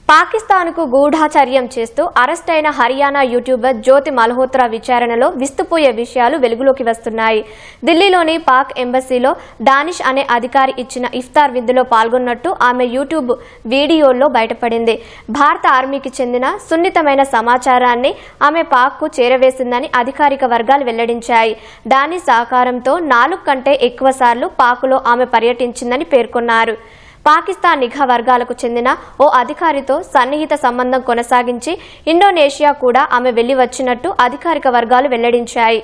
పాకిస్తాన్కు గూఢచర్యం చేస్తూ అరెస్ట్ అయిన హర్యానా యూట్యూబర్ జ్యోతి మల్హోత్రా విచారణలో విస్తుపోయే విషయాలు వెలుగులోకి వస్తున్నాయి. ఢిల్లీలోని పాక్ ఎంబసీలో డానిష్ అనే అధికారి ఇచ్చిన ఇఫ్తార్ విందులో పాల్గొన్నట్టు ఆమె యూట్యూబ్ వీడియోల్లో బయటపడింది. భారత ఆర్మీకి చెందిన సున్నితమైన సమాచారాన్ని ఆమె పాక్కు చేరవేసిందని అధికారిక వర్గాలు వెల్లడించాయి. డానిష్ సహకారంతో 4 కంటే ఎక్కువ సార్లు పాక్లో ఆమె పర్యటించిందని పేర్కొన్నారు. పాకిస్తాన్ నిఘా వర్గాలకు చెందిన ఓ అధికారితో సన్నిహిత సంబంధం కొనసాగించి ఇండోనేషియా కూడా ఆమె వెళ్లి వచ్చినట్టు అధికారిక వర్గాలు వెల్లడించాయి.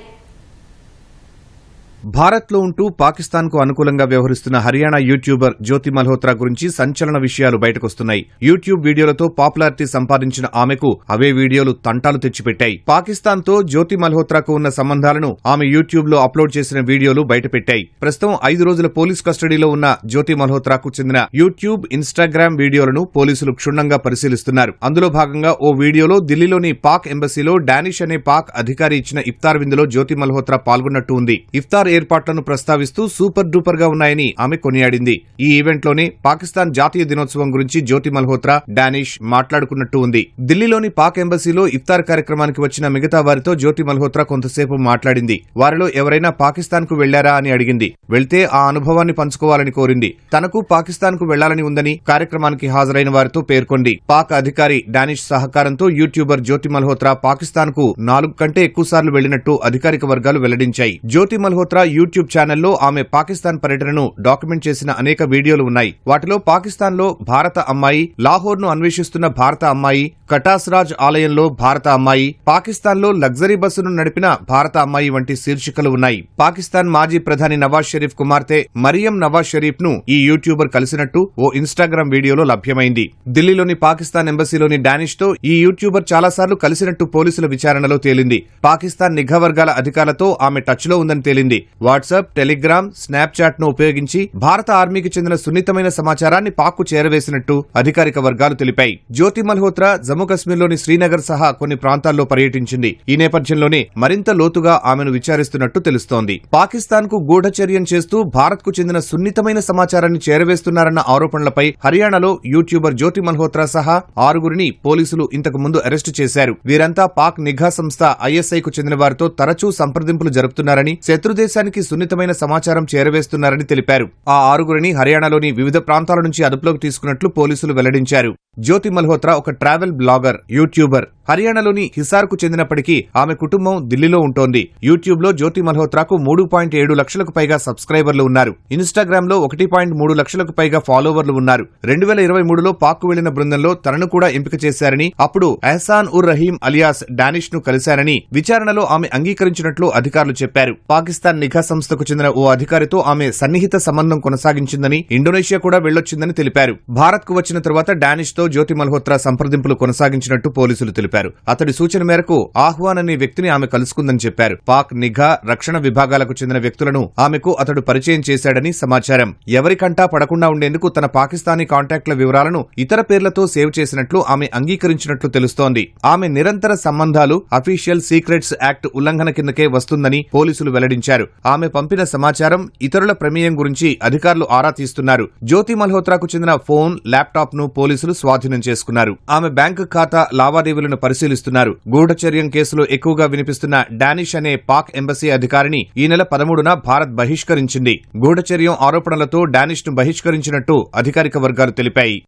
భారత్లో ఉంటూ పాకిస్తాన్కు అనుకూలంగా వ్యవహరిస్తున్న హర్యానా యూట్యూబర్ జ్యోతి మల్హోత్రా గురించి సంచలన విషయాలు బయటకొస్తున్నాయి. యూట్యూబ్ వీడియోలతో పాపులారిటీ సంపాదించిన ఆమెకు అవే వీడియోలు తంటాలు తెచ్చిపెట్టాయి. పాకిస్తాన్తో జ్యోతి మల్హోత్రాకు ఉన్న సంబంధాలను ఆమె యూట్యూబ్లో అప్లోడ్ చేసిన వీడియోలు బయటపెట్టాయి. ప్రస్తుతం 5 రోజుల పోలీస్ కస్టడీలో ఉన్న జ్యోతి మల్హోత్రాకు చెందిన యూట్యూబ్, ఇన్స్టాగ్రామ్ వీడియోలను పోలీసులు క్షుణ్ణంగా పరిశీలిస్తున్నారు. అందులో భాగంగా ఓ వీడియోలో ఢిల్లీలోని పాక్ ఎంబసీలో డానిష్ అనే పాక్ అధికారి ఇచ్చిన ఇఫ్తార్ విందులో జ్యోతి మల్హోత్రా పాల్గొన్నట్టు ఉంది. ఇఫ్తార్ ఏర్పాట్లను ప్రస్తావిస్తూ సూపర్ డూపర్ గా ఉన్నాయని ఆమె కొనియాడింది. ఈ ఈవెంట్లోనే పాకిస్తాన్ జాతీయ దినోత్సవం గురించి జ్యోతి మల్హోత్రా, డానిష్ మాట్లాడుకున్నట్టు ఉంది. ఢిల్లీలోని పాక్ ఎంబసీలో ఇఫ్తార్ కార్యక్రమానికి వచ్చిన మిగతా వారితో జ్యోతి మల్హోత్రా కొంతసేపు మాట్లాడింది. వారిలో ఎవరైనా పాకిస్తాన్ కు వెళ్లారా అని అడిగింది. వెళ్తే ఆ అనుభవాన్ని పంచుకోవాలని కోరింది. తనకు పాకిస్తాన్ కు వెళ్లాలని ఉందని కార్యక్రమానికి హాజరైన వారితో పేర్కొంది. పాక్ అధికారి డానిష్ సహకారంతో యూట్యూబర్ జ్యోతి మల్హోత్రా పాకిస్తాన్ కు 4 కంటే ఎక్కువ సార్లు వెళ్లినట్టు అధికారిక వర్గాలు వెల్లడించాయి. జ్యోతి మల్హోత్రా యూట్యూబ్ ఛానల్లో ఆమె పాకిస్తాన్ పర్యటనను డాక్యుమెంట్ చేసిన అనేక వీడియోలు ఉన్నాయి. వాటిలో పాకిస్తాన్లో భారత అమ్మాయి, లాహోర్ను అన్వేషిస్తున్న భారత అమ్మాయి, కటాస్రాజ్ ఆలయంలో భారత అమ్మాయి, పాకిస్తాన్లో లగ్జరీ బస్సును నడిపిన భారత అమ్మాయి వంటి శీర్షికలు ఉన్నాయి. పాకిస్తాన్ మాజీ ప్రధాని నవాజ్ షరీఫ్ కుమార్తె మరియం నవాజ్ షరీఫ్ ను ఈ యూట్యూబర్ కలిసినట్టు ఓ ఇన్స్టాగ్రామ్ వీడియోలో లభ్యమైంది. ఢిల్లీలోని పాకిస్తాన్ ఎంబసీలోని డానిష్ తో ఈ యూట్యూబర్ చాలాసార్లు కలిసినట్టు పోలీసుల విచారణలో తేలింది. పాకిస్తాన్ నిఘా వర్గాల అధికారులతో ఆమె టచ్ లో ఉందని తేలింది. వాట్సాప్, టెలిగ్రామ్, స్నాప్చాట్ ను ఉపయోగించి భారత ఆర్మీకి చెందిన సున్నితమైన సమాచారాన్ని పాక్కు చేరవేసినట్టు అధికారిక వర్గాలు తెలిపాయి. జ్యోతి మల్హోత్రా జమ్మూ కశ్మీర్లోని శ్రీనగర్ సహా కొన్ని ప్రాంతాల్లో పర్యటించింది. ఈ నేపథ్యంలోనే మరింత లోతుగా ఆమెను విచారిస్తున్నట్టు తెలుస్తోంది. పాకిస్తాన్ కు గూఢచర్యం చేస్తూ భారత్ కు చెందిన సున్నితమైన సమాచారాన్ని చేరవేస్తున్నారన్న ఆరోపణలపై హర్యానాలో యూట్యూబర్ జ్యోతి మల్హోత్రా సహా 6గురిని పోలీసులు ఇంతకు ముందు అరెస్టు చేశారు. వీరంతా పాక్ నిఘా సంస్థ ISI కు చెందిన వారితో తరచూ సంప్రదింపులు జరుపుతున్నారని, శత్రుదేశానికి సున్నితమైన సమాచారం చేరవేస్తున్నారని తెలిపారు. ఆ 6గురిని హర్యానాలోని వివిధ ప్రాంతాల నుంచి అదుపులోకి తీసుకున్నట్లు పోలీసులు వెల్లడించారు. జ్యోతి మల్హోత్రా ఒక ట్రావెల్ బ్లాగర్, యూట్యూబర్. హర్యానాలోని హిసార్ కు చెందినప్పటికీ ఆమె కుటుంబం ఢిల్లీలో ఉంటోంది. యూట్యూబ్ లో జ్యోతి మల్హోత్రాకు 3.7 లక్షలకు పైగా సబ్స్క్రైబర్లు ఉన్నారు. ఇన్స్టాగ్రామ్ లో 1.3 లక్షలకు పైగా ఫాలోవర్లు ఉన్నారు. 2023లో పాక్ వెళ్లిన బృందంలో తనను కూడా ఎంపిక చేశారని, అప్పుడు ఎహ్సాన్ ఉర్ రహీం అలియాస్ డానిష్ ను కలిశారని విచారణలో ఆమె అంగీకరించినట్లు అధికారులు చెప్పారు. పాకిస్తాన్ నిఘా సంస్థకు చెందిన ఓ అధికారితో ఆమె సన్నిహిత సంబంధం కొనసాగించిందని, ఇండోనేషియా కూడా వెళ్లొచ్చిందని తెలిపారు. భారత్ కు వచ్చిన తర్వాత డానిష్ తో జ్యోతి మల్హోత్రా సంప్రదింపులు కొనసాగించినట్టు పోలీసులు తెలిపారు. అతడి సూచన మేరకు ఆహ్వాన్ అనే వ్యక్తిని ఆమె కలుసుకుందని చెప్పారు. పాక్ నిఘా, రక్షణ విభాగాలకు చెందిన వ్యక్తులను ఆమెకు అతడు పరిచయం చేశాడని సమాచారం. ఎవరికంటా పడకుండా ఉండేందుకు తన పాకిస్తానీ కాంటాక్ట్ల వివరాలను ఇతర పేర్లతో సేవ్ చేసినట్లు ఆమె అంగీకరించినట్లు తెలుస్తోంది. ఆమె నిరంతర సంబంధాలు అఫీషియల్ సీక్రెట్స్ యాక్ట్ ఉల్లంఘన కిందకే వస్తుందని పోలీసులు వెల్లడించారు. ఆమె పంపిన సమాచారం, ఇతరుల ప్రమేయం గురించి అధికారులు ఆరా తీస్తున్నారు. జ్యోతి మల్హోత్రాకు చెందిన ఫోన్, ల్యాప్టాప్ ను పోలీసులు స్వాధీనం చేసుకున్నారు. ఆమె బ్యాంకు ఖాతా లావాదేవీలను పరిశీలిస్తున్నారు. గూఢచర్యం కేసులో ఎక్కువగా వినిపిస్తున్న డానిష్ అనే పాక్ ఎంబసీ అధికారిని ఈ నెల 13న భారత్ బహిష్కరించింది. గూఢచర్యం ఆరోపణలతో డానిష్ ను బహిష్కరించినట్టు అధికారిక వర్గాలు తెలిపాయి.